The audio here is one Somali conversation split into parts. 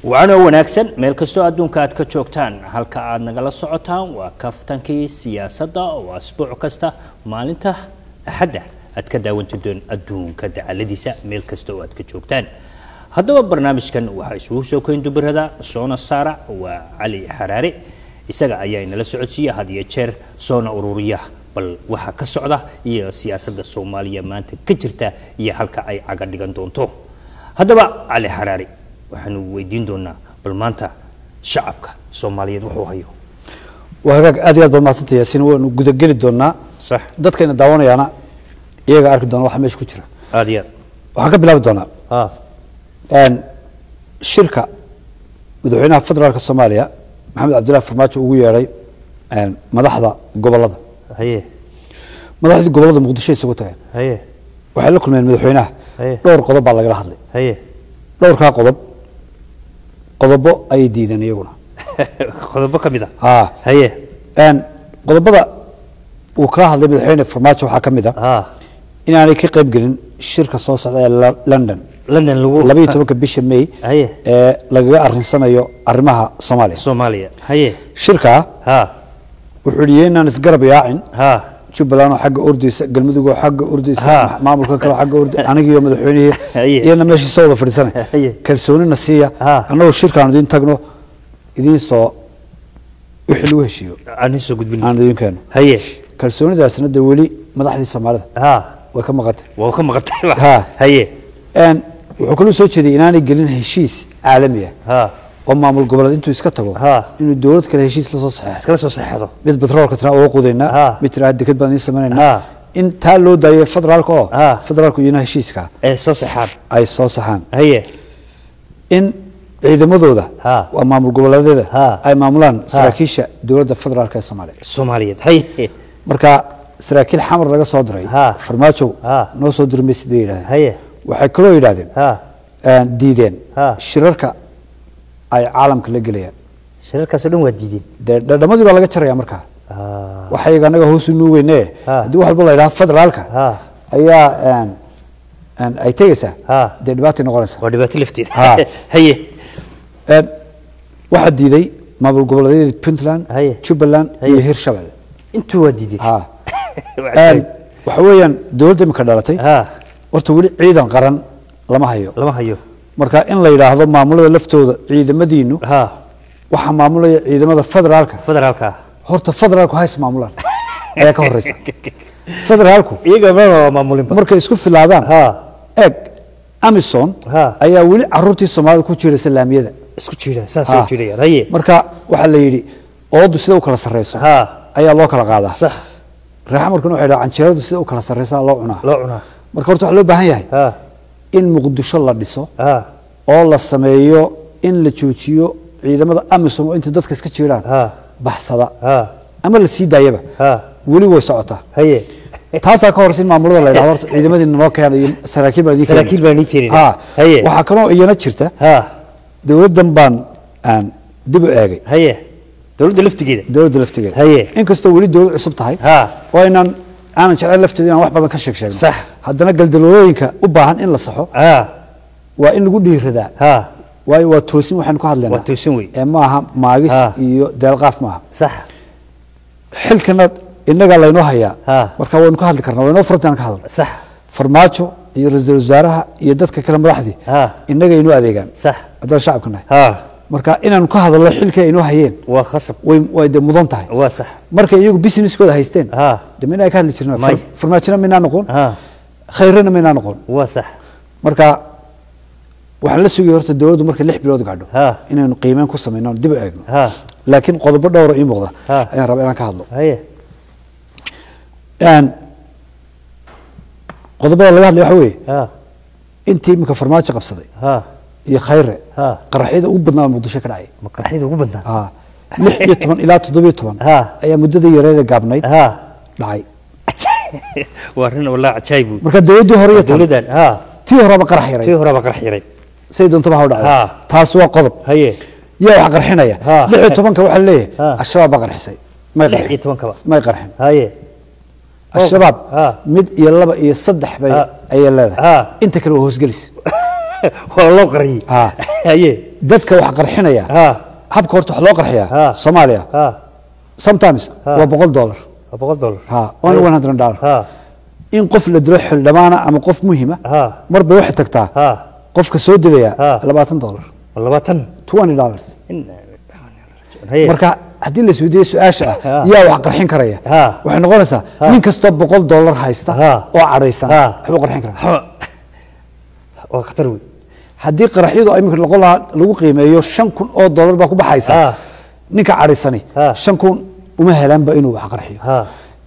وأنا وناكسن ملكستو أدون كات كتشوكتان هل كأد نجلا صعتان وكفتنكي سياسة وأسبوع كستا مالنته أحده أتكدا وانتدون أدون كدا على ديسا ملكستو أد كتشوكتان هذا برنامج كان وحيسوه سوكين دبر هذا صونا السارع وعلي حراري إسقى أيين للسعودية هذه يشر صونا أورورية بل وح كسعودة هي سياسة الصومالية ما أنت كجرته هي هلك أي عقد جندونتو هذا علي حراري وحنو ويدين دونا بالمانتا شعبك الصومالية وحوهيو وهاك أديات بالماسنتي ياسين ونقدر جلد دونا صح دت كنا دعوانا يانا يجا أرك دونا وحمش كتير أديات وهاك بلاد دونا أن شركة مدعوينها فترة الصومالية محمد عبد الله فرماتش وياي أن ملاحظة قبل هذا هي ملاحظة قبل هذا مقدشين سوتها هي وحلكم من مدعوينها دور قضب على جراحة هي دور كا قضب أي ديدان يقولنا قضب كميدا هي أن قضب هذا وكراها اللي مدعوين فرماتش وحكم ده إن أنا كي قريب جرين الشركة صوص على لندن لو لبي تبقى بيش مي هي لقى أرنسنا يو أرمها صوماليا هي شركة وحوليين أنا سجرب ياعن شو بلانو حق أردي قلمدو حق أردي ما ممكن كلام حق أردي أنا يوم مدحوني يلا ماشي صودا في السنة كلسوني النسية أنا والشركة أنا دين تجنو يدين صو يحلوه شيء أنا سو قد بني أنا دين كانوا هي كلسوني ده سنة دولي مدحني الصومالي وكم غت هي أن وحكلوا سوتش دي إناني قلنا هشيس عالمية وما عمل قبل أنتوا يسكتوا إنه الدولة كلها هشيس لصصحة لصصحة هذا مثل بترول كتر وقودنا مثل هاد كده بني سمعنا إن تالو ده فدرالكو فدرالكو ينا هشيس كا صصحان أي صصحان هي إن عيد مدودة وما عمل قبل هذا أي معمولان سراكيشة دولة فدرالكا الصومالية هي مركا سراكيل حمر رجع صدري فرماتشو نو صدر مسديره هي وحكلوا يرادين ديدين شركة أي عالم كله جليا شركة سلوم وديدين ده ما دي بالله كشري يا مركا وحيجا نجا هو سنو وينه دو واحد بالله يراه فدرالك أيا أن أي تيجسه ده دباتي نقرسه ودباتي لفتي هي واحد ديدي ما بالقبل دي بنتلان شوبلان يهير شبل انتوا وديدين وحويان دولة مكدرتي ورتولي عيدا قرن لما هيو marka in la yiraahdo maamulada laftooda ciidamadiinu waxa maamulaya ciidamada federaalka horta federaalku hays maamulaan ayaa ka horeysa federaalku iyaga ma maamulin markay isku filaadaan eeg Amazon ayaa wali carruurtii Soomaalida ku jiray salaamiyada isku jiray saasoo jiray marka waxa la yiri oodu sida u kala sareyso ayaa loo kala qaadaa sax raaxmarkuna waxa yiraahdaa canjeeradu sida u kala sareysa loo cunaa marka horta waxa loo baahan yahay in muqdisho la dhiso oo la sameeyo in la joojiyo ciidamada Amazon oo inta dadka iska jiraan baxsada ama la sii daayaba wali way socotaa taas ka horsin maamulada la yiraahdo ciidamadii noo keenay saraakiil baa ni keenay waxa kale oo iyana jirta dawladdan baan aan dib u eegay dawladda laftigeeda in kastoo wali dawlad cusub tahay oo inaan أنا شرعي لفتي أنا واحد بدن كشك شيء صح هذا نقل دلوينك أباهن إلا صحو وإن نقول له هذا وتوسين وحن كهذا لنا وتوسين معها ماجس دلقاف معها صح حل كانت إنك الله ينوهيا مركون كهذا كرنا ونفرط أنا كهذا صح فرماتشو يرزق وزارها يدتك كلام راحدي إنك ينو أذيجان صح هذا الشعب كنا marka inaan ku hadalno xilka inoo hayeen waa khasab way mudan tahay waa sax marka iyagu business kooda haysteen damina ay ka hadli jirnaa farmaajina mina noqon khayrina mina noqon waa sax marka waxaan la sugay horta dawladdu markay 6 bilood gaadho inaan qiimeyn ku sameeyno dib u eegno laakiin qodobo dhowr ii muuqda ayaan rabaa inaan ka hadlo qodobada laga hadlay waxa weeye intii imka farmaajo qabsaday iyo khayre qaraxyada ugu badnaa muqdisho ka dhacay ma qaraxyada ugu badnaa 16 ilaa 17 ayaa muddada yareeda gaabnayd dhacay warna wallahi ajaayib marka dawladdu hore iyo dawladan tii hore ba qarax yaray sayidun tabaha dhacay taas waa qodob yaa wax qarxinaya 16 ka waxa leeyahay ashabaab qarxisay ma qarxin الشباب مد يلا يصدح بي أي لا انت كلو هوس جلس والله قري هي dadka wax qarxinaya habka horta wax loo qarxiyaa Soomaaliya sometimes waa $100 only $100 in qof la dilo xildhibaana ama qof muhiima marba waxay tagtaa qofka soo dilaya $20 marka haddii la suudiyo su'aasha yaa wax qarxin karaya waxay noqonaysaa nin kasta $100 haysta oo cadhaysan wuxuu qarxin karaa waa khatar weyn haddii qaraxyadu ay imika noqon lahaa lagu qiimeeyo $5,000 baa ku baxaysa ninka cadhaysani $5,000 uma helaanba inuu wax qarxiyo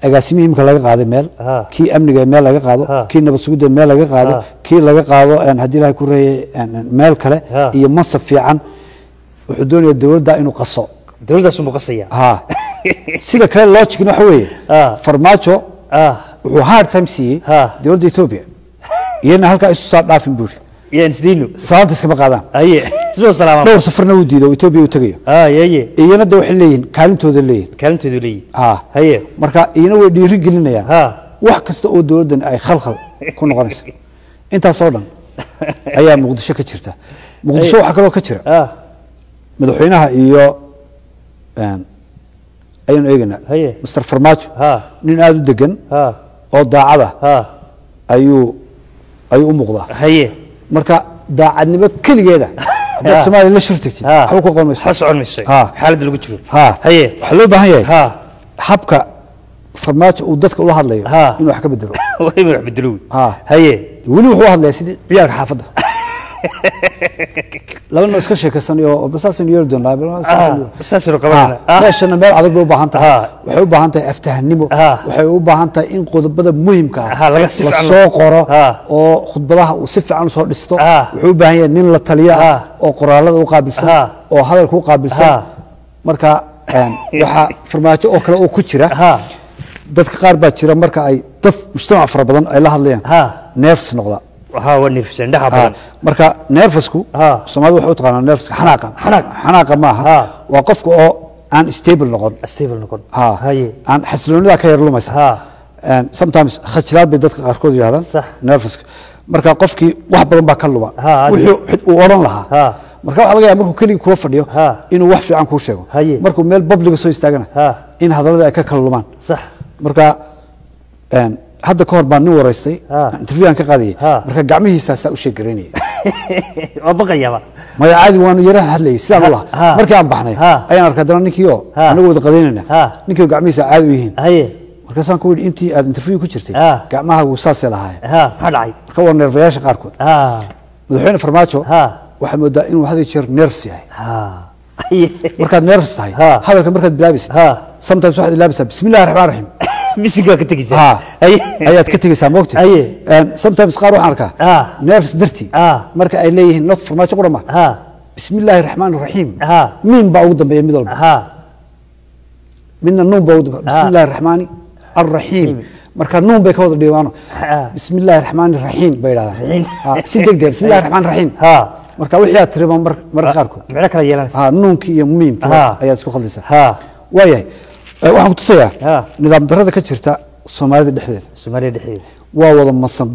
agaasimihii imika laga qaaday meel kii amniga meel laga qaado kii nabad sugidda meel laga qaado kii laga qaado haddii ilaahay ku reeyay meel kale iyo mansab fiican wuxuu doonayaa dowladda inuu qaso dowladdaas uu qasaya sida kale logic waxa weeye farmaajo wuxuu hard time siiyey dowladda Ethiopia iyana halka isu soo dhaafin buuri yaan isdiino saantis kama qaadaan isoo salaam dhowr safarna uu diido Ethiopia uu tagayo iyana de waxay leeyihiin kaalintooda leeyihiin marka iyana way dhiiri gelinayaan wax kasta oo dowladdan ay khalkhal ku noqonayso intaas oo dhan ayaa muqdisho ka jirta muqdisho waxa kale oo ka jira madaxweynaha iyo ayaan eegana Mr Farmaajo nin aad u degan oo daacada ayuu u muuqdaa marka daacadnimo kaligeeda dad Soomaali la shirtagtay waxa ku qomayso xasocmayso xaaladda lagu jiro waxa loo baahan yahay habka Farmaajo uu dadka ula hadlayo inuu wax ka bedelo wax bedelo weli wuxuu hadlayaa sidii ciyaalka xaafadda labana iska sheekaysanayo oo basaasan yeer doon saasir qabana meeshana meel adag u baahan tahay waxay u baahan tahay aftahanimo waxay u baahan tahay in qodobada muhiimka ah la soo qoro oo khudbadaha uu si fiican soo dhisto wuxuu u baahan yahay nin la taliya oo qoraalada u qaabilsan oo hadalka u qaabilsan marka waxa Farmaajo oo kale oo ku jira dadka qaar baa jira marka ay dad mujtamac fara badan ay la hadlayaan neefs noqda ونفس عندها بدن marka nervous-ku Soomaalidu waxa uu taqaanaa nervous xanaaqa maaha waa qofka oo aan stable noqon aan xasiloonida ka yar lumaysa sometimes khajraad bay dadka qaarkood yiraahdaan nervous marka qofkii wax badan baa ka luba wuxuu uu oran lahaa marka waxa laga yaabaa markuu kaliya kula fadhiyo inuu wax fiican ku sheego markuu meel public soo istaagana in hadallada ay ka kala lumaan marka hadda ka hor baan nin waraystay interview-an ka qaadiyay marka gacmihiisa saa u sheegareynay waa baqayaba ma caadi waan yaraha hadlayay sidaan u lahaa markii aan baxnay ayaan arkay dana ninkii oo anagu wada qadeynayna ninkii gacmihiisa caadi u yihiin markaasaan ku yidhi intii aad interview ku jirtay gacmaha wuu saasay lahaayeen maxaa dhacay marka waa neerfayaasha qaarkood madaxweyne Farmaajo waxaa moodaa inuu had iyo jeer nervous yahay markaad nervous tahay hadalka markaad bilaabaysid sometimes waxaad bilaabaysaa bismillaahi raxmaani raxiim bisiga ka tagaysaa ayaad ka tagaysaa moogti sometimes qaar waxaan arkaa nervous darti marka ay leeyihiin not Farmaajo qurama bismillaahi raxmaani raxiim min baa ugu dambeeya mid walba midna nuun baa ugu dambeeya bismillaahi raxmaani arraxiim marka nuun bay ka wada dhiibaano bismillaahi raxmaani raxiim bay yiraahdaan si degdeg bismillaahi raxmaani raxiim marka wixii aad tiriban mar qaarkood macna kala yeelanaysa nuunki iyo miimki ayaad isku khaldaysaa waayahay waxaan ku tusayaa nidaam darrada ka jirta Soomaalida dhexdeeda waa wada masab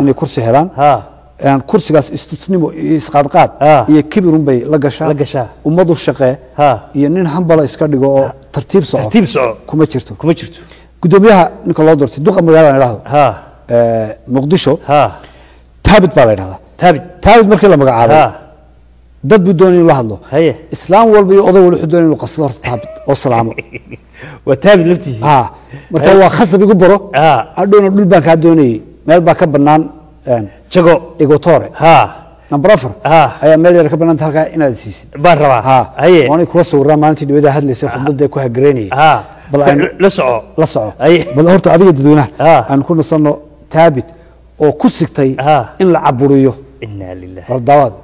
inay kursi helaan kursigaas istisnimo isqaadqaad iyo kibirun bay la gashaa ummadu shaqee iyo nin hambala iska dhigo oo tartiib soco kuma jirto gudoomiyaha ninka loo doortay duqa magaalada ilaahdo Muqdisho taabid baa la yiraahdaa taabid markii la magacaabay dad buu doonay inuu la hadlo islaam walba iyo oday walba wuxuu doonay inuu qasdo taabid oo salaamo waa taabid laftiisa marka waa khasab igu baro adhoona dhul baan ka doonay meel baa ka banaan jago igotore number 4 ayaa meel yar ka banaanta halka inaad siisid baan rabaa waan kula sawirnaa maalintii dhawada hadlaysay khudbada ku hagreynay bal aan la soco bal horta adiga dadweynaha aan ku nasano taabid oo ku sigtay in la caburiyo inna lillahi wal daawad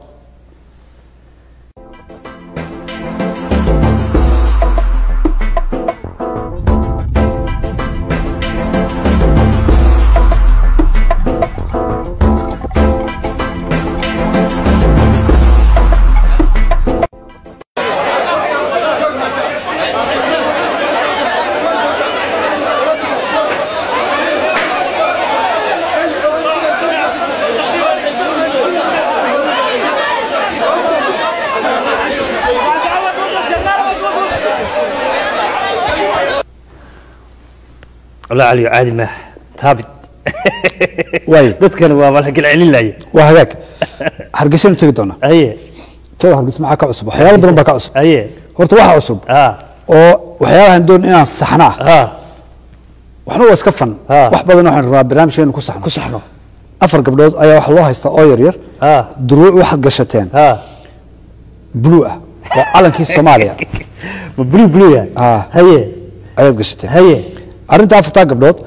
الله علي عادي ما ثابت واي dadkan waa wala galcelinaya وهذاك hargeysa inuu tagi doona aye taw hargeysa maxaa ka cusub waxyaalo badan baa ka cusub aye horta waxa cusub oo waxyaalahan doon inaan saxnaa waxna waa iska fan wax badan waxaan rabaa barnaamijkeena ku saxno afar gabdhood ayaa wax loo haystaa oo yar yar duruuc waxaad gashateen blue ah oo calankii Soomaaliya blue ya haye ayaad gashateen haye arinta afarta gabdhood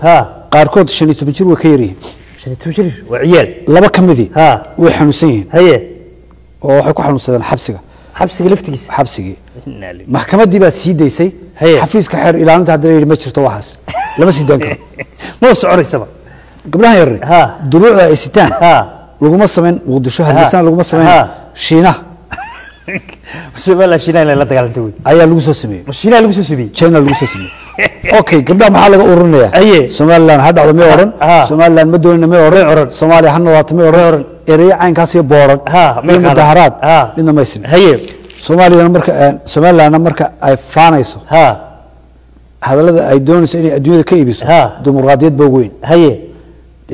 qaarkood 15 jir way ka yaryihiin 15 jir waa ciyaal laba kamidii way xanuunsan yihiin haye oo waxay ku xanuunsadeen xabsiga laftigiisa xabsigii maxkamadii baa sii deysay xafiiska xeer ilaalinta hadda ma jirto waxaas lama sii daan karo ma soconaysaba gabdhaha yar duruucda ay sitaan laguma sameyn muqdisho hargeysa laguma sameyn shiina Soomaaliya shiina la dagaalantay ayaa lagu soo sameeyay shiina lagu soo sameeyay China lagu soo sameeyay okay gabdhaha maxaa laga ururinayaa Soomaaliland hadda ma oran Soomaaliland ma doonina ma oran Soomaaliya hanna waata ma oran erey caynkaas iyo booran mudaharaad inna ma isin haye Soomaaliland marka ay faanayso hadalada ay doonayso inay adduunyada ka iibiso dimuqraadiyad baa weyn haye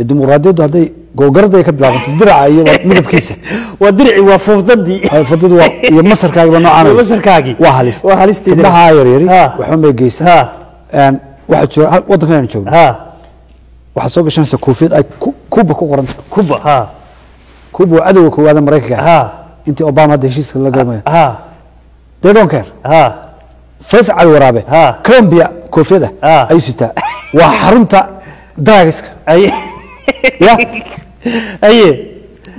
dimuqraadiyadu haday googarday ka bilaabato diraca iyo midabkiisa waa dirici waa fududii waa iyo masarkaaga ba noocaan masarkaagi waa halisteeda gabdhaha yar yar waxa ma geysaa waxa jira wadankan joogno waxa soo gashanaysa koofiyad ay kuba ku qoran kuba adawga koowaad Mareykanka intii Obama hadda heshiiska la galmay they don't care Faisal Ali Waraabe Colombia koofiyada ay sitaa waa xarunta drugska ya aye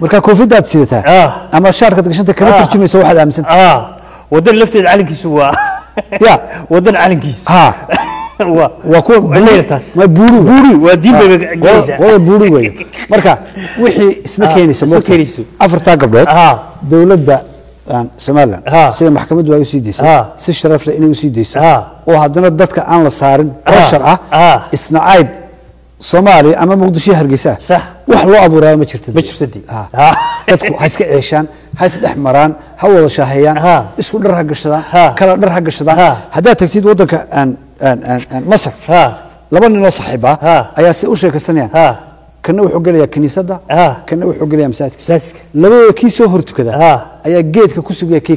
marka koofiyada sidataa ama shaarka gashanta kama turjumayso waxa aaminsantahay wadan lafteeda calankiisu waa ya wadan calankiisu waa ku baleertaas ma buuri waa diinba galisa waa buuri way marka wixii isma keenayso afarta gabdhood dawladda Soomaaliland sida maxkamaddu ay u sii deysay si sharaf leh inay u sii deyso oo haddana dadka aan la saarin pressure isna ayb Soomaaliya ama Muqdisho hargeysa sax wax loo abuuraa ma jirto dadku ha iska ceeshaan ha is dhex maraan ha wada shaahayaan isku dhar ha gashadaan kala dhar ha gashadaan hadaa tagtid wadanka aan Masar laba nin oo saaxiiba ayaa si u sheekaysanayaan kana wuxuu galayaa kaniisada kana wuxuu galayaa masaajidka labada kii soo hortukada ayaa geedka ku sugaya kii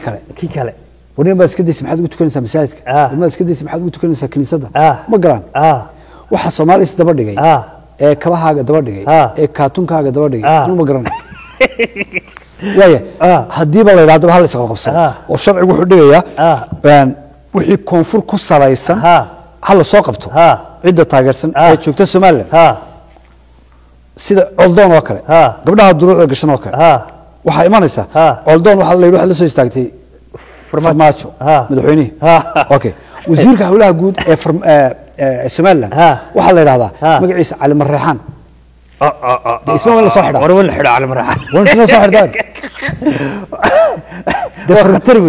kale wadin baad iska deysay maxaad ugu tukanaysaa masaajidka wadin baad iska deysay maxaad ugu tukanaysaa kaniisada ma galaan waxa Soomaaliya is daba dhigay ee kabahaaga daba dhigay ee kaatunkaaga daba dhigay anu ma garan waya hadii ba la yiraahdo hal isqab qabsan oo sharcigu wuxuu dhigayaa wixii koonfur ku salaysan hal soo qabto cid taageersan ee joogta Soomaaliland sida Oldoon oo kale gabdhaha duruucda gashan oo kale waxa imanaysa Oldoon waxa la yiraahdo la soo istaagtay farmaajo madaxweyne okay wasiirka hawlaha guud ee Soomaaliland waxa la yiraahdaa magaciisa Cali Marreexaan isma wala soo xidha wala xidha Cali Marreexaan wala soo xidha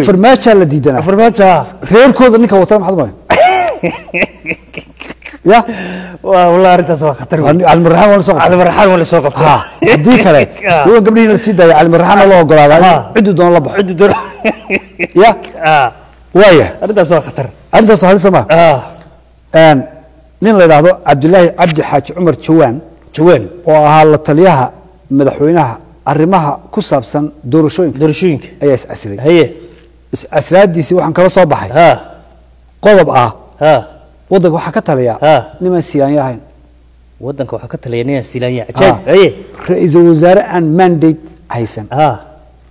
farmaajo la diidana farmaajo reerkooda ninka wata maxad ma يا والله أريد أسوق خطر على المرحان ولا سوق على المرحان ولا سوق دي كله هو قبل هنا السيدة على المرحان الله قال هذا عدو دون الله عدو دون يا ويا أريد أسوق خطر أريد أسوق هل سما نين اللي هذا عبد الله عبد الحاج عمر شوان وهلا تليها مدحوينها الرماها كسبسن دورشوينك أي أسري هي أسراد دي سوى عن كلا صباحي قلب waddanka waxa ka taliya niman Silaanya ahayn waddanka waxa ka taliya niman Silaanya ajaib ay ra'iisul wasaare aan mandate haysan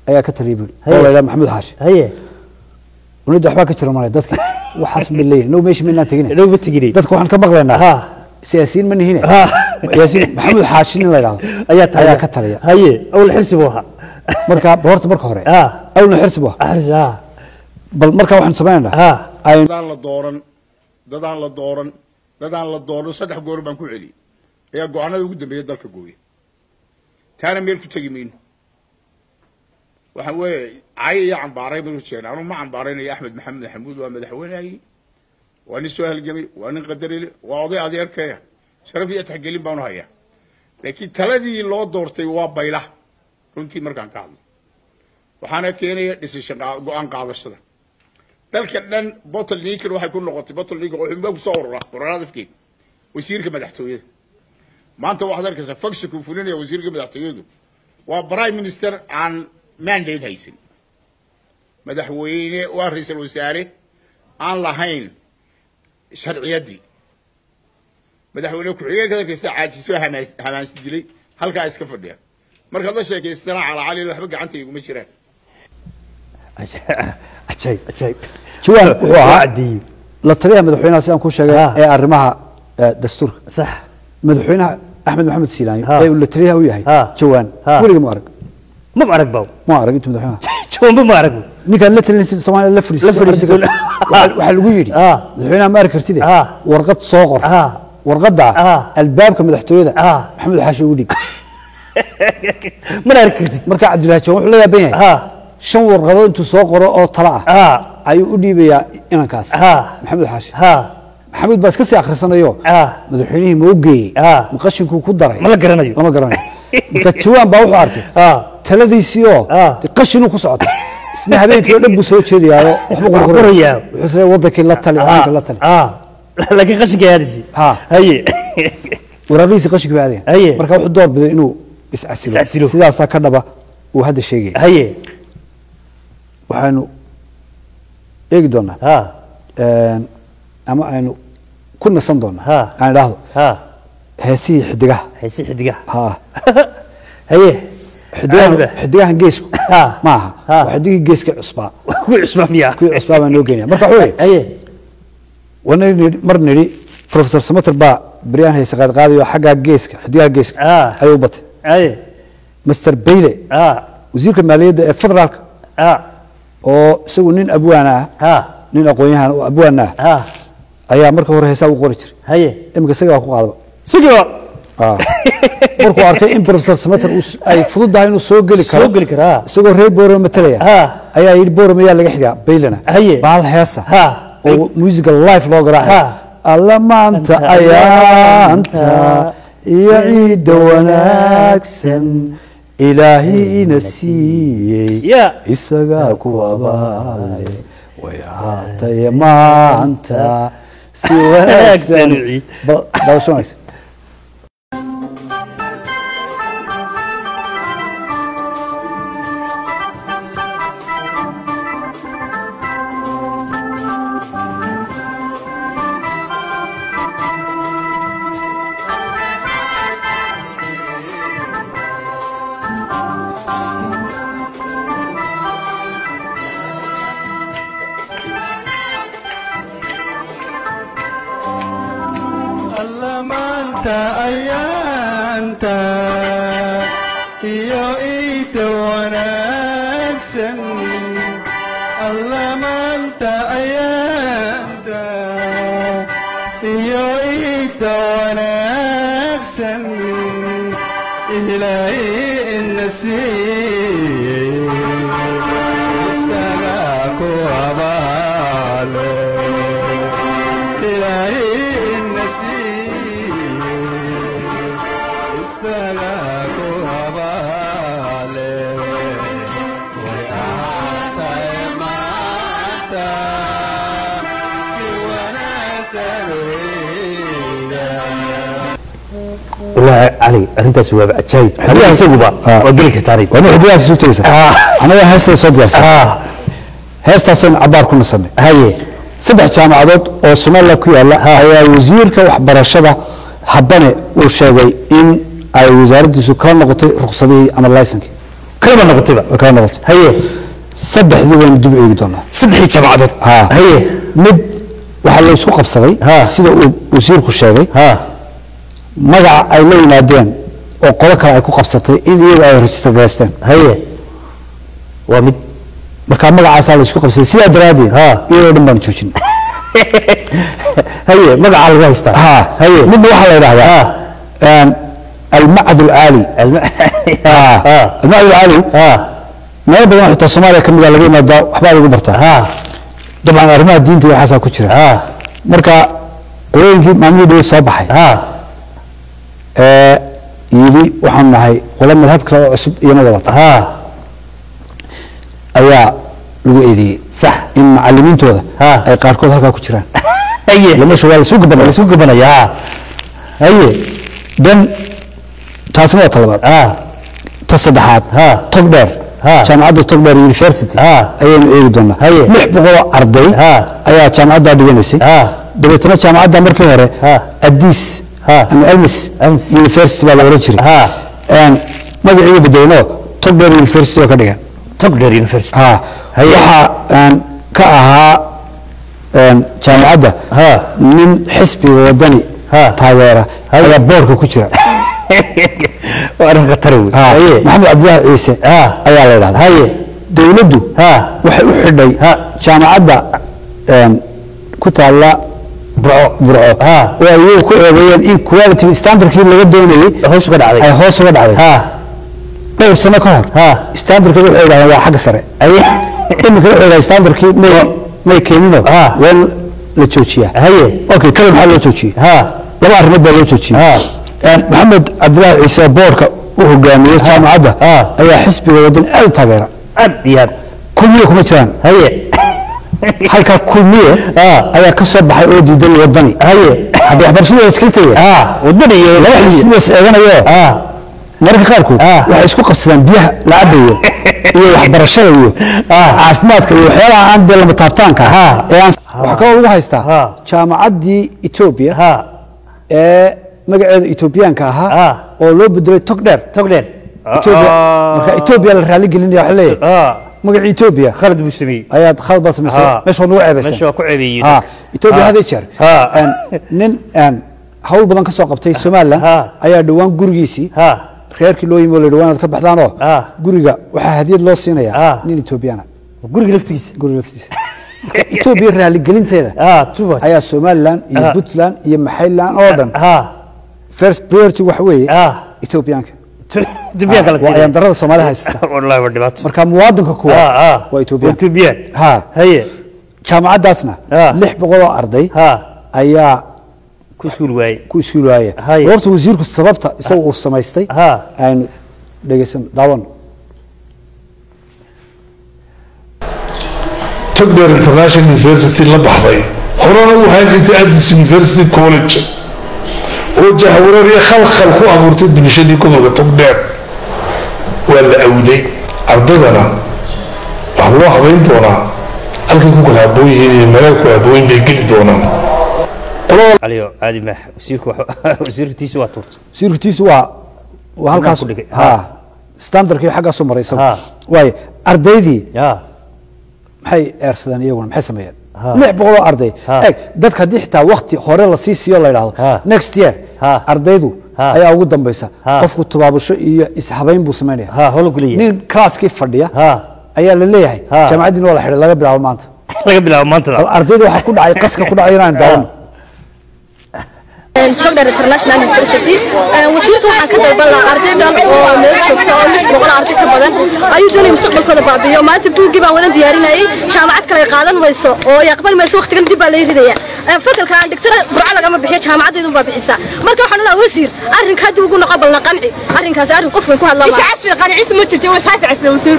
ayaa ka taliya walaal Maxamed Xaashi ونود waxba ka jiro maray dadka waxaas bileey noo meesh minna tagina dadka waxaan ka maqlaynaa siyaasiyiin ma nihiin siyaasiyiin Maxamed Xaashi la yiraahdo ayaa ka taliya haye awl xilsibuha marka hore awl xilsibuha bal marka waxaan sameeynaa ay la dooran dadaan la dooran saddex goor baan ku celiyay ayaa go'aanada ugu dambeeyay dalka gooyay taana meel ku tagi mayno waxaan weeyay ay cambaaray buu jeedaa anu ma cambaaraynayo Axmed Maxamed Xamuud waa madaxweynaha waa nin soo halgamay waa nin qadarile waa oday adeerkaya sharaf iyo taxgelin baan u hayaa laakiin taladii loo doortay waa bayla runtii markaan ka hadlo waxaana keenaya decision go'aan qaadashada dalka dhan bottleneck waxay ku noqotay bottleneck oo xubin ku soo urura ururada afkii wasiirka madaxtooyada maanta waxaad arkaysaa fagshiku fulinaya wasiirka madaxtooyadu waa prime minister aan mandate haysan madaxweyne waa ra'iisul wasaare aan lahayn sharciyadii madaxweyne ku-xigeenka dalkiisa caajiso hamaansi dilay halkaa iska fadhiya markaad la sheekaystana cala cali waxba gacanta iguma jiraan عجيب جوان وعدي لا تريها مدحونا سيدان كو شيغay ee arimaha dastuurka صح madaxweynaha Axmed Maxamed Silaani ay ula taliyaha u yahay jawaan waliga ma arag ma arag inta madaxweynaha jawaan ma arag ninka la talinaysa Soomaaliya la fariisto waxa lagu yiri madaxweynaha ma arag kartid warqad soo qor warqada albaabka madaxtooyada Maxamed Xaashi u dhig ma arag kartid marka Cabdullaahi Jawaan wuxuu leeyahay shan warqadood intuu soo qoro oo tala ah ayuu u dhiibayaa inankaas Maxamed Xaashi maxamed baa iska sii akhrisanayo madaxweynihii ma ogeeyey maqashinku ku daray ma la garanayo marka jawaan baa wuxuu arkay taladiisii oo qashinu ku socota isna habeenkii dhan buu soo jeediyaayo waxba qorqorayaa wuxuu wadankii la tali laakiin qashinka yaadisi haye waraqiisi qashinka baadeen marka wuxuu door biday inuu is-casilo sidaas ka dhaba uu hadda sheegay haye waxaanu eegi doonaa ama aynu ku nasan doonaa aan idhaahdo heesihii xidigaha haye xidigahan geesku ma aha waa xidigii geeska cusbaa kuwii cusbaa baan noo geenaya marka wuxuu mar nidhi professor Samater baa بريان هي سقاد قاضي وحقها جيسك حديها جيسك أيوة بط مستر بيلي وزير المالية فدرالك أو سووا نين أبوانا نين أقوياها أبوانا أيها مركب وراه يساوي قريتر هي إمك سجوا أخو قاضي سجوا مركب أركي إم بروفيسور سماتر أي فضل ده إنه سوق لك سوق رهي بورو متريا أيها يبورو ميال لقى حاجة بيلنا بعض حياسة أو موسيقى لايف لوج راح الله ما أنت أنت يا عيد وناكسن إلهي نسي إسقاك وبالي ويا يا ما أنت سواك سنعي بوشونك علي أنت سوى عجيب هذا سوى وقل لك تاريخ وأنا هدية سوتيسة أنا هسه صديق هسه صن عبار كنا صدق هاي سبع جامعات أو سمال كوي الله هاي وزير كوحبر الشبه حبنا وشوي إن أي وزارة سكان نقطة رخصتي أمر لايسنك كلام نقطة كلام نقطة هاي سبع ذوين دب إيجدنا سبع جامعات هاي مد وحلا سوق بصري سيد وزير كشوي magaca ay la yimaadeen oo qolo kale ay ku qabsatay in iyaga ay register gaastaan haye waa mid marka magacaas la isku qabsay sida daraadeed iyadoo dhan baan joojin haye magaca lagu haystaa haye mid waxa la yiraahdaa المعهد العالي المعهد العالي ما يبغى حتى الصومالية كم قال لقينا دا حبايب يقول برتا طبعا أرماء الدين تي حاسة كتير مركا وين كي معمول ده صباحي يلي وحنا هاي ولما الهب كلا عصب ينوضت أيا لو إيدي صح إن معلمين توه أي قاركود هكا كتيران أيه لما شو قال سوق بنا يا haye dan taasna waa talabaad ta saddexaad togdheer jaamacadda togdheer university ayaynu eegi doonaa 600 arday ayaa jaamacadda dhiganaysay dabeetana jaamacadda markii hore Addis ama Elmis University baa la oran jiray magaciisa bedelno togdheer university oo ka dhigan togdheer university waxa ka ahaa jaamacadda nin xisbiga wadani taageera ayaa boorka ku jira وأنا خطروي محمد عبد الله عيسى أيا لا هذا هاي دولته وحدي جامعة كنت على برعو ويو كويبين إن كواليتي ستاندر كي اللي قدوني هوس قد عليه هوس قد عليه بس سنة كهر ستاندر كي هو حق سريع أي إما كده ستاندر كي ما يكينه وين لتشوشيا هاي أوكي كلام حلو تشوشي لما أعرف مدة لو تشوشي محمد عبد الله عيسى بورك وهو جامعة جامعة أي حسب ودن أو تغيره أديان كلية كم كان هي هاي كلية أي كسب بحي أودي دل ودني هي هذا برشلونة سكرتية ودني لا حسب بس أنا يا مرة خالكم وحيسكو قصدان بيها لعبيه برشلونة عفماتك وحيلا عند لما تابتانك وحكوا الله هيستا جامعة دي إثيوبيا magaceedu Ethiopianka ahaa oo loo bedelay togdheer marka Ethiopia la raali gelinaya waxa leeyahay magaca Ethiopia khalad buu sameeyay ayaad khalad baa sameysay meesha noo ceebeysan meesha ku ceebeeyay Ethiopia hada jeer nin hawl badan ka soo qabtay Soomaaliland ayaa dhawaan gurigiisii reerkii loo yimid dhawaan ka baxdaan oo guriga waxa hadiyad loo siinayaa nin Ethiopiana guriga laftiisa Ethiopia raali gelinteeda ayaa Soomaaliland iyo Puntland iyo Maxayland oo dhan first priority waxa weeye Ethiopianka la siiyay waa darada Soomaaliya haysta wallahi waa dhibaato marka muwaadinka kuwa waa Ethiopian haye jaamacadaasna 600 arday ayaa ku suul waayay horta wasiirku sababta isagu uu samaystay aynu dhageysan daawan togdheer international university la baxday horena uu ahaan jirtay Addis University College oo jahwareer iyo khalkhal ku abuurtay bulshadii gobolka togdheer waa la awday ardadana waxa loo habeyn doonaa halkay ku kala habboon yihiin iyo meelaha ku habboon bay geli doonaan aliyo caadi ma wasiirkiisu waa turta wasiirkiisu waa halkaas standardkii xagga soo maraysan way ardaydii maxay eersadaan iyaguna maxay sameeyeen 600 arday eeg dadka hadii xitaa waqti hore la sii siiyo la yiraahdo next year ardaydu ayaa ugu dambaysa qofku tabaabasho iyo ishabayn buu sameeyaa holo guliye nin classkii fadhiya ayaa la leeyahay jaamacadina waa la xidhay laga bilaabo maanta ardaydu waxa ku dhacay qaska ku dhacay inaan daawan togdheer international university wasiirku waxaan ka dalbanaa ardaydan oo meel joogta oo 600 arday ka badan ayuu doonay mustaqbalkooda baabiyo maanta buugi baan wada diyaarinayay jaamacad kale qaadan wayso oo yaqbal mayso waqtigan dib baa la yiriyaa fakalka aan dhigtana burca lagama bixiyo jaamacadeedu baa bixisa marka waxaan leeyahay wasiir arrinka dib ugu noqon balna qanci arrinkaas arrin qof weyn ku hadlaa ma shacab qanciis ma jirto way faafic fi wasiir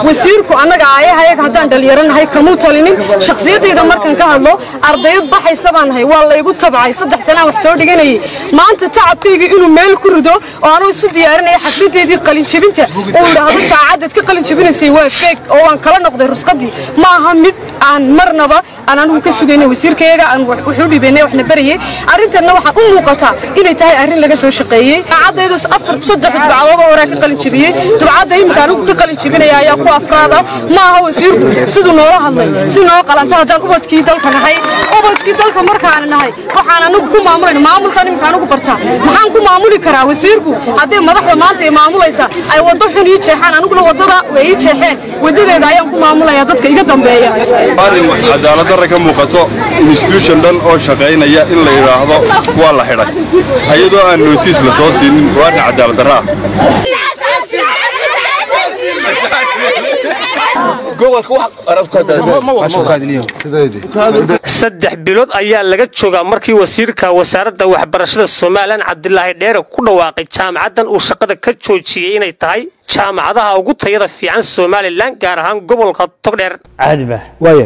wasiirku anaga ayaga hadaan dhalinyaranahay kamu talinin shakhsiyadeyda markan ka hadlo ardayad baxaysa baan hay waa la igu tabcay 3 sano wax soo dhiganay maanta tacabkayga inuu meel ku rido oo aanu isu diyaarinay xafladeedii qalin jabinta oo yiraahdo saacadad ka qalin jabinaysay waa fake oo aan kala noqday rusqadii ma aha mid aan marnaba anagu ka sugaynay wasiirkayga aan wuxuu dhibaynay waxna bariyay arintana waxa u muuqata inay tahay arrin laga soo shaqeeyay saacadayda 3 dibcadood hore ka qalin jabiyay dibcada imika anigu ka qalin jabinaya ayaa ku afraada ma aha wasiirku sidoo noola hadlay si noo qalanta hadaan ubadkii dalka nahay ubadkii dalka markaan nahay waxaan anigu ku maamulayna maamulkan imika anigu barta maxaan ku maamuli karaa wasiirku hadee madaxda maanta ay maamulaysa ay wado xun ii jeexaan aniguna wadada way ii jeexeen wadadeeda ayaan ku maamulaya dadka iga dambeeya cadaalad darro ka muuqato institution dhan oo shaqeynaya in la yiraahdo waa la xidhay ayadoo aan notice la soo siinin waa cadaalad darro saddex bilood ayaa laga joogaa markii wasiirka wasaaradda waxbarashada Soomaaliland Cabdullaahi Dheere ku dhawaaqay jaamacadan uu shaqada ka joojiyay inay tahay jaamacadaha ugu tayada fiican Soomaaliland gaar ahaan gobolka Togdheer caadi ba waaye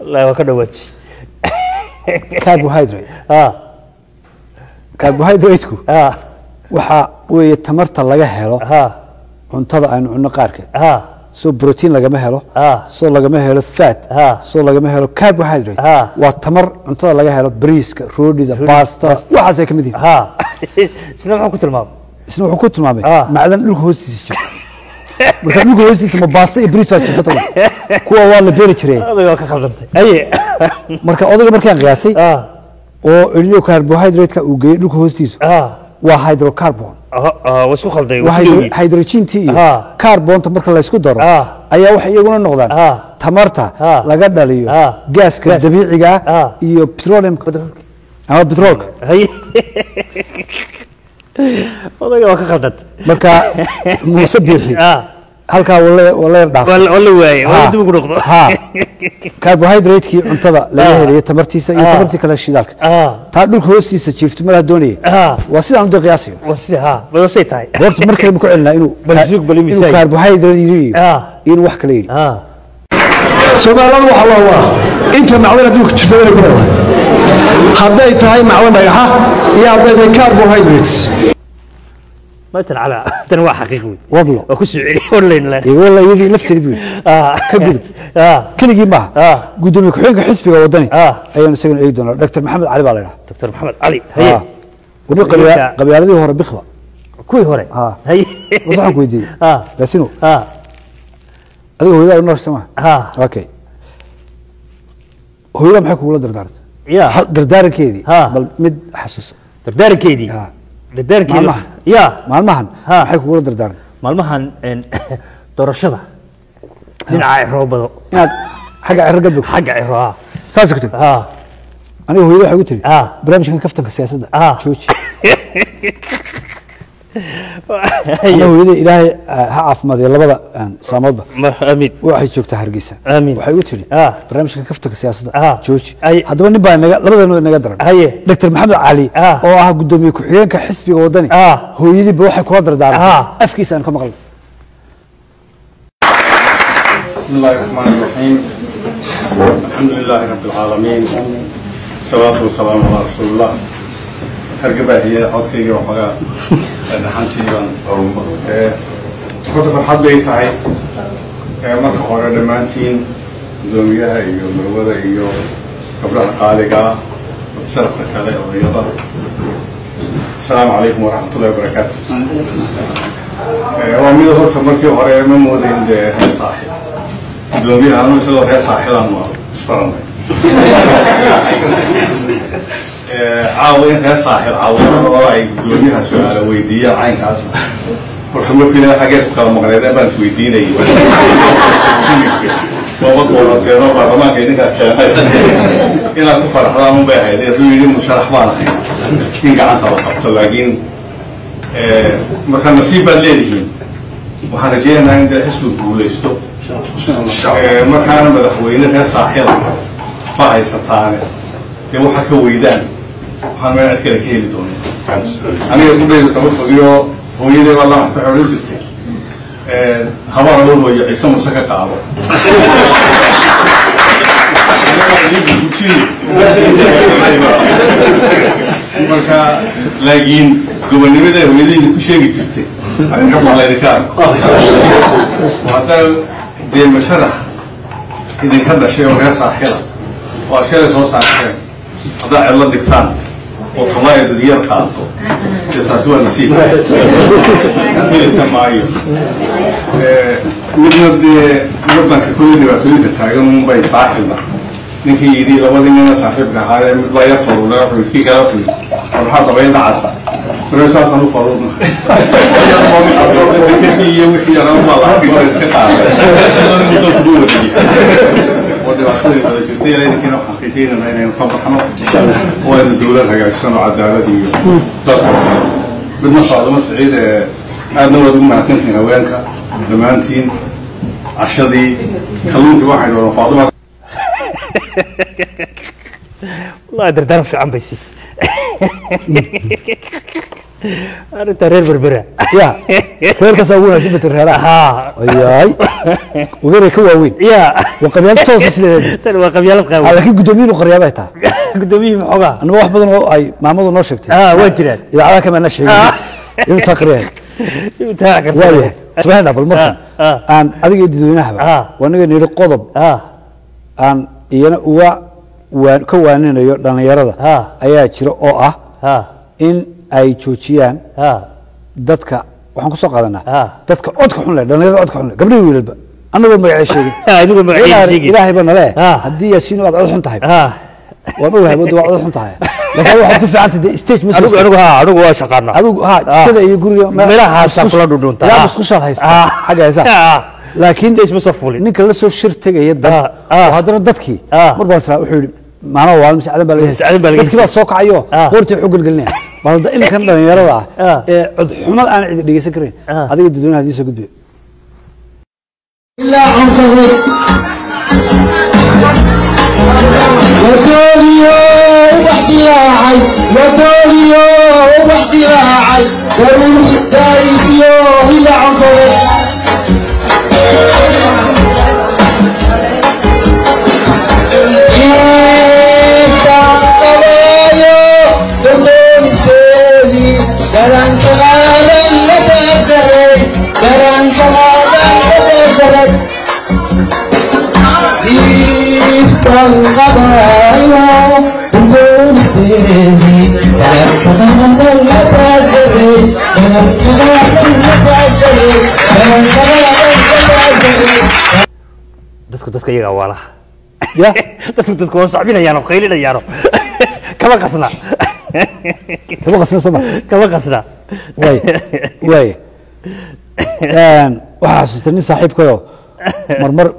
لا وكدوج carbohydrate carbohydrate-ku waxa weeye tamarta laga helo cuntada aynu cunno qaarkeed soo protein lagama helo soo lagama helo fat soo lagama helo carbohydrate waa tamar cuntada laga helo bariiska roodhida pasta waxaas ay ka mid yihiin isna wuxuu ku tilmaamay macdan dhulka hoostiisa jirta marka dhulka hoostiisa ma baasta iyo bariis baa jirta kuwa waa la beeri jiray waa ka khaldantay aye marka odayga markaan qiyaasay oo iliyo carbohydrate-ka uu geeyay dhulka hoostiisa waa hydrocarbon wasku khalday hydrogen-tii iyo carbonta marka la isku daro ayaa waxay iyaguna noqdaan tamarta laga dhaliyo gaaska dabiiciga iyo petroleumka ama petrolka odayga waa ka khaldantay marka muuse biixi halkaa wala dhaaf wala waayay wala dib ugu noqdo carbohydrate-kii cuntada laga helayo tamartiisa iyo tamartii kale shidaalka taa dhulka hoostiisa jiifto malaha doonaya waa sidaan u qiyaasayo waa sida waa say tahay horta markale ma ku celinaa inuu carbohydrate yiri inuu wax kale yiri Soomaalidu waxa la waa inta macdan adduunka jirta way ku leedahay hadday tahay macdan dhagaxa iyo hadday tahay carbohydrates مثلا على تنوع حقيقي والله وكسر عليه ولا لا والله يجي لفتي بيقول كقدب كل جي معه قدومي كحين حسبي وودني ايوه نسجن ايدنا دكتور محمد علي بالله دكتور محمد علي هي ونقل قبيلتي هو بخبه كوي هوري هي وصح كويدي ياسينو هذا هو ده النور سما اوكي هو ده maxay kuula dardaartay يا dardaarankeedii bal mid xasuus dardaarankeedii dardaarankeedii يا maalmahan maxay kuula dardaartay maalmahan doorashada dhinaca roobado inaad xagga cirro gadbo xagga cirro saas ku tiri aniga hooyada waxa ugu tiri barnaamijkan kaftanka siyaasadda jooji أنا هو يدي إلهي هعف ماذا لبضة سامود أمين واحد شوكته هرجيسة أمين وحي قلت لي برنامج كان كفتك السياسة جوش هذا من نبى لبضة نقدر دكتور محمد علي أو قدومي كحيان كحسبي ووطني هو يدي بروح كوادر دار أفكيس أنا كم غلط بسم الله الرحمن الرحيم الحمد لله رب العالمين والصلاة والسلام على رسول الله هرجبها هي عطفي وحاجة حنتي كنت فرحان بيه تاعي مرة خورة دمانتين دوميها إيو مروضة إيو قبلها قالقة وتسرقتك علي الرياضة السلام عليكم ورحمة الله وبركاته ومن هو تمركي وحرية من مودين ده صاحب دوميها أنا مثلا هي صاحب أنا سبحان عاوين هي صاحب عاوين وراي دوميها سؤال ويدية عين كاسة مرحبا فينا حاجات كلام مغنية بس ويدينا يوه وقت ورا سيرنا بعضنا كأنك كأنك إن أكو فرح رامو بهاي ده بيجي مشارح معنا إن قاعد طبعا لكن مركان نصيب الليلين وحنجينا عند حسب البوليستو مركان بدحوينا هي صاحبة فهاي ستانة يبغى حكي ويدان وحنا ما نتكلم كهيل دون أنا يقول لي كم فقيو هو يدي والله مستحيل يجستي هبار أول ويا عيسى مسكة قابو مركا لاجين قبل نبدأ ويدي نكشة جتستي كم على ذكر وهذا دي المشرح إذا كان شيء وغير صحيح وأشياء صوص صحيح هذا علة دكتان وطلع الدنيا قاطو تسوى نسيب في السماعية نبدأ كل اللي بتاعهم مبين صاحبنا نكى يدي لو بدنا صاحبنا هذا لا يفعل ولا في كلام ونحط بين عصا رئيسنا صنو فروضنا يوحي أنا والله في القطاع ودي أخذي هذا الشيء اللي كنا حقيقيين إنه نطبقنا وإن الدولة هجاكسنا وعدالة دي بدنا صادمة سعيدة أنا ودي معتين في هوانك دمانتين عشدي خلونك واحد ولا فاضمة والله دردان في عم بيسيس أنا ترير بربرة يا غير كسوونا جبة الرهراء أياي وغير كواوين يا وقبيلة توصل ترى وقبيلة قوي على كل قدومين وقريباتها قدومين محوقة أنا واحد بدن أي معمود نشكتي وجرت إذا على كمان نشيء يوم تقرير يوم تاكر سبحان الله بالمرة أن أديك دينها ونقول نير قضب أن ينا وكوانين يردنا يردا أيات شراء إن أي تشوشيان دتك waxaan ku soo qaadanaa dadka codka xun leh dhalinyarada codka xun leh gabdhaha wiilba anagu magaciisheegin ilaahay bana leh hadii yaasiin aad cod xun tahay waan ogahay wada cod xun tahay laakiin waxa ku fiican tahay stage message anigu waa shaqaana adigu jikada iyo guriga meelaha kula dhudhunta yaa isku shaqo haysta xagaysa laakiin stage message ninka la soo shirtagaya dad oo hadana dadkii marba wuxuu yiri maana waa mas'aadan baa laga dadkii baa soo kacayo qortii xog galgelinaya balda in kan dhalinyarada ee cod xumad aan cid dhigeysan karin adiga dadweynaha hadii soo gudbiyo ilaa cunkaday wadooyo waxdilaacay daruuri daayisiyo ilaa cunkaday dadka iyaga wala ya dadka waa sacbinayaan oo qaylinayaan kama qasna kama qasna way waxa xasuustay saaxiibkayo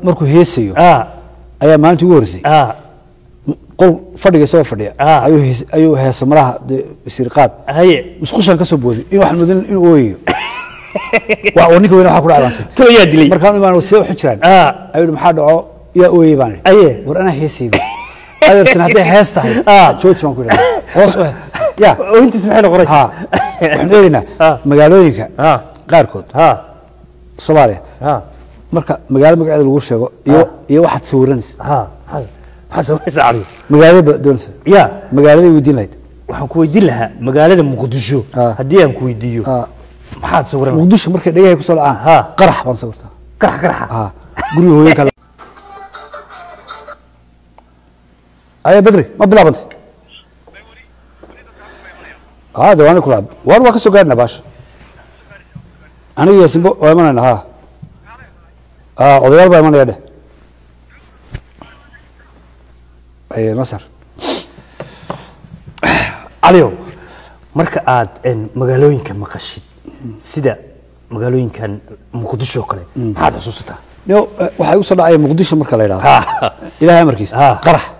markuu heesayo ayaa maalintii ugu horeysay qol fadhiga soo fadhiya ayuu heesa maraha sirqaad musqushan ka soo booday in wax mudan in ooyo waa ninka weyn waxa ku dhacday kaba yaa dilay markaan imaan soo xijiraan ayuu maxaa dhaco yaa ooyay baan war ana heesay adeertan hadday hees tahay jooji baan ku yiraahdaa hoos ya intiis maxay noqonaysaa waxaan eegaynaa magaalooyinka qaarkood Soomaaliya marka magaalo magaceeda lagu sheego iyo waxaad sawiraysaa maxaa sawiraysaa adigu magaalada doonaysa ya magaalada weydiin lahayd waxaan ku weydiin lahaa magaalada Muqdisho haddii aan ku weydiiyo maxaad sawiraysaa Muqdisho markay dhagahay ku soo dhacaan qarax baan sawirtaa qarax guriga hooyinka أيه بدري ما بلا بنت هذا وانا كلاب وانا كسو قاعدنا باش أنا ياسين بو وين أنا ها أضيار باي من يده أيه مصر عليهم مركز عاد إن مقالوين كان مقشد سيدا مقالوين كان مقدشوا كله هذا حسوسته يو وحيوصل على مقدشة مركز لا إلى هاي مركز قرح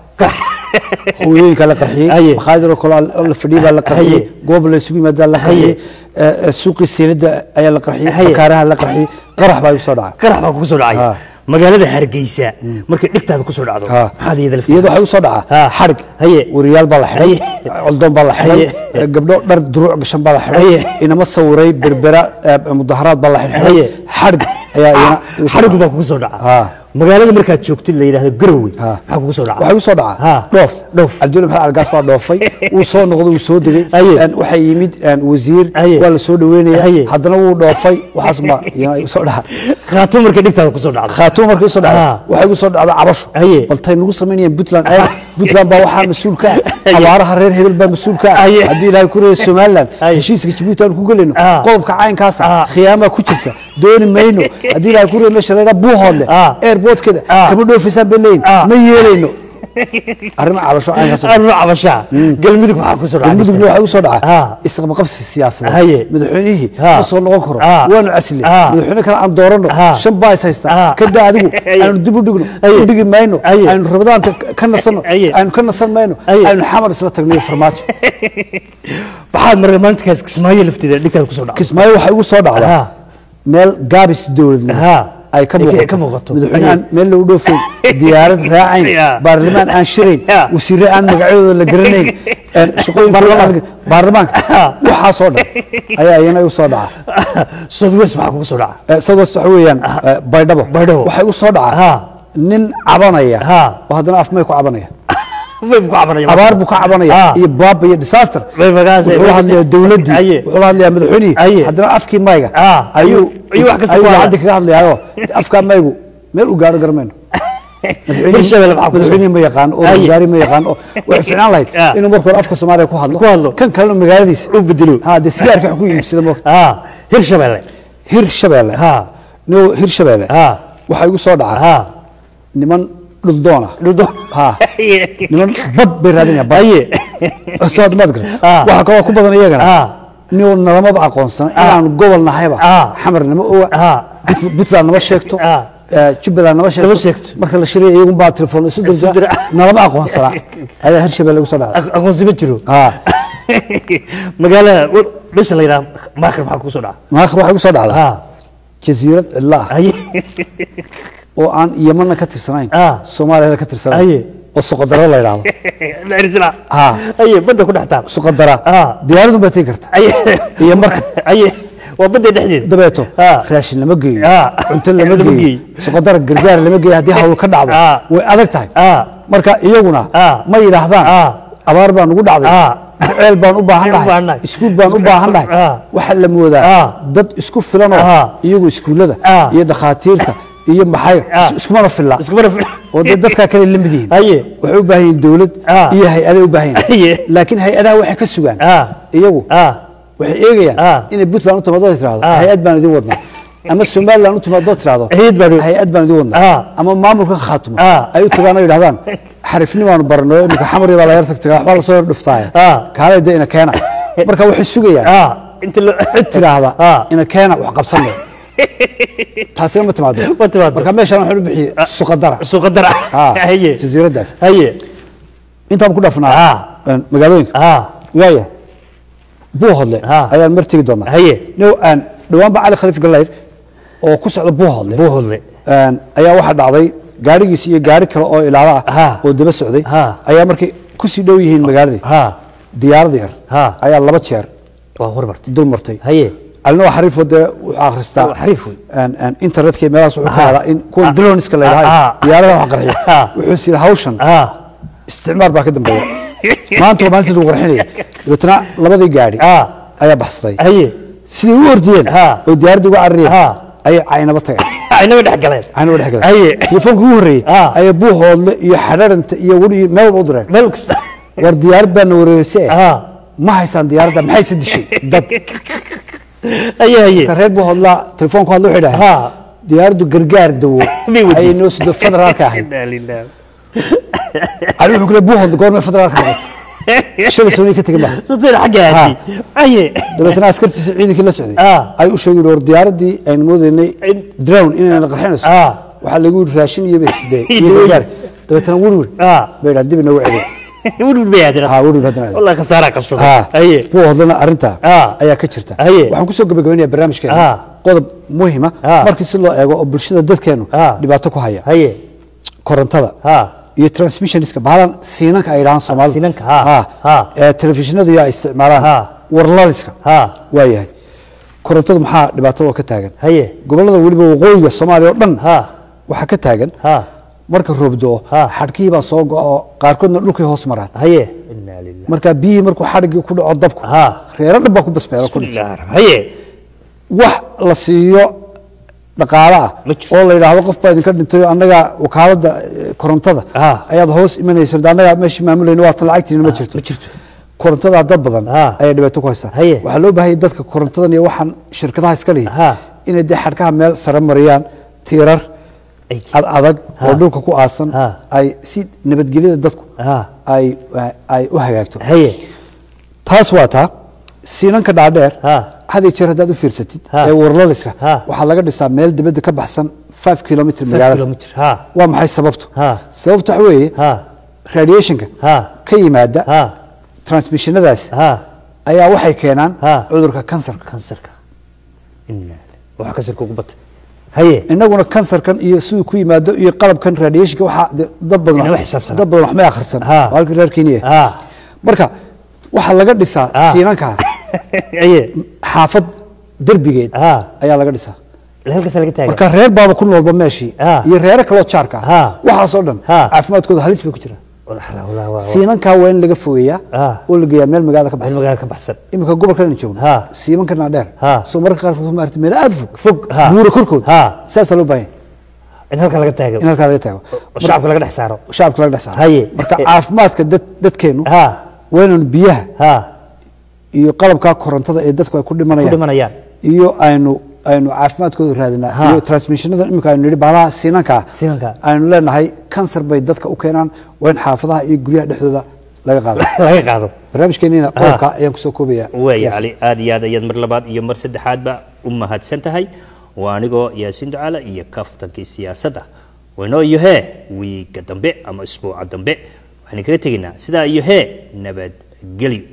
هويك على قرحي مخادر وكل الفريبة على قرحي قبل السوق مدى على قرحي السوق السيرد أي على قرحي مكارها على قرحي قرح باي صدع قرح باي صدع مقالة هرقيسة مركز إكتاد كسر عضو هذه يد الفيلم يدو حيو صدع حرق وريال بالله حرق علدون بالله حرق قبل در دروع قشن بالله حرق إنما الصوري بربرة مظاهرات بالله حرق حرق حرق باي كسر عضو magaalada markaad joogtid la yiraahdo garowe waxa kugu soo dhacay waxa soo dhacay dhoof abdulla maxamed algaas baa dhoofay uu soo noqday uu soo degay waxa yimid wasiir waa la soo dhaweynaya hadana uu dhoofay waxaas ma soo dhacay khaatum markay dhigtaada ku soo dhacday khaatum markay soo dhacday waxa ugu soo dhacday cabasho baltay nagu sameeyeen Puntland baa waxa mas'uul ka abaaraha reer hebel baa mas'uul ka hadii ilaahay ku reeyay Soomaaliland heshiiska Djibouti aan ku galeyno qodobka caynkaas khiyaama ku jirta dooni mayno hadii ilaahay ku reeyay meesha la buuhoodle airport كده كم دول في سان بلين ما يلينو أرمى عبشة أرمى عبشة قال مدك معك وسرعة قال مدك معك وسرعة استقبل قبس السياسة مدحونيه وصل نغكره وانا عسلي مدحونه كان عن دورنا شن باي سايستا كده عدو أنا دبوا دقنو دقي ماينو أنا رمضان كنا صنو أنا كنا صن ماينو أنا حمر سلا تغني فرمات بحال مرة ما أنت كسماية لفتي ده لك كسرعة كسماية وحيو صدع مال قابس دولنا أي كم وقت مدحون من لو دوفين ديارة راعين برلمان عن شرين وسيرة عن مقعود ولا جرنين شقول برلمان وحاصل أي أنا يصدع صدوس معكم صدع صدوس حويا بيدبو وحيو صدع نن عبانية وهذا أف ما يكون عبانية abaar buu ka cabanaya iyo baaba iyo disaster wuxuu hadlayaa dowladdii wuxuu hadlayaa madaxweynihii haddana afkii mayga ayuu lacagdii kaga hadlayaayo afkaa maygu meel u gaadho garamayno madaxweynihii ma yaqaan oo wasaari ma yaqaan oo waxay ficnaan lahayd inuu marka hore afka soomaaliya ku hadlo kan kalena magaaladiisa u bedelo dee sigaarka wax ku iibsada moogta hirshabeelle hirshabeelle waxaa igu soo dhacaa niman dhuldoona niman bad bay raadinayaan soo admaad gar waxaa kaloo ku badan iyagana nio nalamaba aqoonsana inaanu gobol nahayba xamar nama oga puntland nama sheegto jubbaland nama sheegto marka la shiraya iyagun baa telefoon isu dirta nalama aqoonsana ayaa hirshabeelle igu soo dhacda aqoonsi ma jiro magaalada bes la yidhaha maakhir maxaa kugu soo dhaca maakhir waxaa igu soo dhacdaa jasiirad cidla ah oo aan yemanna ka tirsanayn soomaaliyana ka tirsanayn oo suqadaro la yidhaahdo badda ku dhex taal suqadara diyaaradun baa tegi karta iyo marka waa badda dhexdeeda dabeeto raashin lama geeyo cunto lama geeyo suqadara gargaar lama geeyo haddii hawl ka dhacdo way adag tahay marka iyaguna ma yidhaahdaan abaar baan ugu dhacday ceel baan u baahannahay iskuul baan u baahannahay waxaa la moodaa dad isku filanoo iyagu iskuullada iyo dhakhaatiirta iyo maxay iskumana filla oo dee dadkaa kale la mid yihiin waxay u baahan yihiin dowlad iyo hay-aday u baahan yihiin laakiin hay-adaha waxay ka sugaan iyagu waxay eegayaan inay puntland u timaado tirahdo hay-ad baan idin wadnaa ama somaliland u timaado tirahdo hay-ad baan idin wadnaa ama maamulka khaatumo ay u tagaan oo yidhahdaan xarifni baanu barano iminka xamari baa la yar tagtagaa waxbaa lasoo yar dhuftaaye kaalay dee ina keena marka waxay sugayaan cid tiraahda ina keena wax qabsanay taasina ma timaado marka meeshaan waxaan u bixiyey suqadara jasiiraddaas intaan ku dhaafnaa magaalooyinka waaya buuhodle ayaan mar tegi doonaa no aan dhawaanba cali khaliif gallayr oo ku socda buuhodle ayaa waxaa dhacday gaadhigiisi iyo gaari kale oo ilaalo ah oo daba socday ayaa markay ku sii dhow yihiin magaaladii diyaarad yar ayaa 2 jeer dul martay alina waa xariif dee wuxuu akhristaa internetka meelahaas wuxuu ka helaa in kuwa droniska la yidhahay diyaaradaha wax qarxiya wuxuu sida hawshan isticmaar baa ka dambeeya maanta waa maalintii lagu qarxinaya dabeetana labadii gaadhi ayaa baxsaday sidii u ordiyeen oo diyaaraddii uga carariyeen ayay caynaba tageen caynaba dhex galeen telefoonka ugu horreeyey ayay buuhoodle iyo xadharanta iyo weli meel walba u direen meel kasta war diyaarad baana wareerisee ma haysaan diyaaradda maxayse dishay dad reer buuhoodlaa telefoonku hadla waxay dhahay diyaaraddu gargaar dawo ayay noo sido federaalka ahayd cali wuxuu kule buuhoodle goormay federaalka noqotay shalay soonay ka tegin baa dabeetana askartiisa ciidankii la socday ay u sheegeen war diyaaraddii aynu moodaynay drown inayna qarxinayso waxaa lagu yidhi raashin iyo baysidee iyo gargaar dabeetana werwer bay dhaha dib inagu celin buuhodlana arrintaa ayaa ka jirta waxaan kusoo gabagabaynayaa barnaamijkeena qodob muhima markii si loo eego oo bulshada dadkeenu dhibaato ku haya korontada iyo transmissionska bahalan siinanka ay dhahaan soomaalida telefishinada iyo ay isticmaalaan warlaliska waa yahay korontadu maxaa dhibaatada oo ka taagan gobollada weliba waqooyiga soomaaliya oo dhan waxaa ka taagan marka roob doo xadhkii baa soo go'o qaarkoodna dhulkay hoos maraan marka biyihii markuu xadhigii ku dhaco dabku reero dhan baa ku basbeela ku dhintay wax la siiyo dhaqaale ah oo la yidhaahdo qof baa idinka dhintay annaga wakaaladda korontada ayaad hoos imanaysa annaga meeshii maamulayna waa tan lacagtiina ma jirto korontada dad badan ayaa dhibaato ku haysa waxaa loo baahanya dadka korontadan iyo waxaan shirkadaha iska lihi inay dee xadhkaha meel sare mariyaan tiirar adag oo dhulka ku aasan ay si nabadgelyada dadku ay u hagaagto taas waa taa siinanka dhaadheer had iyo jeer haddaad u fiirsatid ee warlaliska waxaa laga dhisaa meel dibadda ka baxsan 5 kilomitr magaalada waa maxay sababtu sababtu waxa weeye radiationka ka yimaada transmissionadaas ayaa waxay keenaan cudurka kansarka inaguna kansarkan iyo siduu ku yimaado iyo qalabkan radiationka waxaa dad badan wax ma akhrisan halkii reer Kenya marka waxaa laga dhisaa siinanka xaafad derbigeed ayaa laga dhisaa marka reer baaba ku noolba meeshii iyo reero kaloo jaarka waxaasoo dhan caafimaadkooda halis bay ku jiraan siimankaa waa in laga fogeeyaa oo la geeyaa meel magaalada ka baxsan iminka gobolkan joogno siimankana dheer soo marka qaarkood ma aragtay meel aad fog buura korkood saasaa loo baahan in halka laga taago shacabka laga dhex saaro marka caafimaadka dadkeenu waa inaynu biyaha iyo qalabkaa korontada ee dadku ay ku dhimanayaan iyo aynu caafimaadkooda raadinaa iyo transmissionada imika aynu nidhi baalaha siinankaa aynu leenahay kansar bay dadka u keenaan waa in xaafadaha iyo guryaha dhexdooda laga qaado barnaamijkeenina qodobka ayaan kusoo koobaya waaya cali aad iyo aad ayaad mar labaad iyo mar saddexaadba u mahadsan tahay waa anigoo yaasiin ducaale iyo kaftankii siyaasadda waynoo iyo hee wiiga dambe ama isbuuca dambe waxaan kaga tegaynaa sidaa iyo hee nabadgelyo